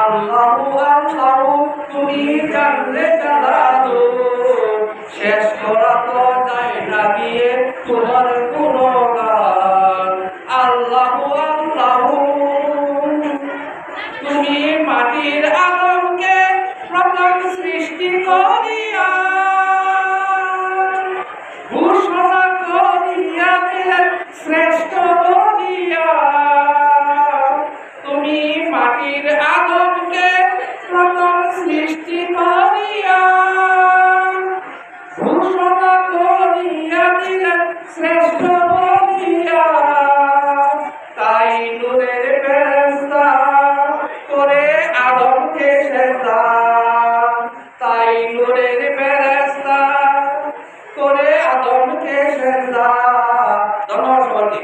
আল্লাহু আল্লাহু তুমি জানলে জালালু শেষ করা তো যায় না গিয়ে তোমার গুণগান। আল্লাহু আল্লাহু তুমি মাটির আদমকে প্রথম সৃষ্টি করিয়া ঘোষণা করিয়া দিলেন শ্রেষ্ঠ বলিয়া। তুমি মাটির আদমকে প্রথম সৃষ্টি করিয়া ঘোষণা করিয়া দিলেন শ্রেষ্ঠ বলিয়া। তাই নূরের ফেরেশতা করে আদমকে সেজদা, তাই নূরের ফেরেশতা করে আদমকে সেজদা। ধন্যবাদ সবাইকে।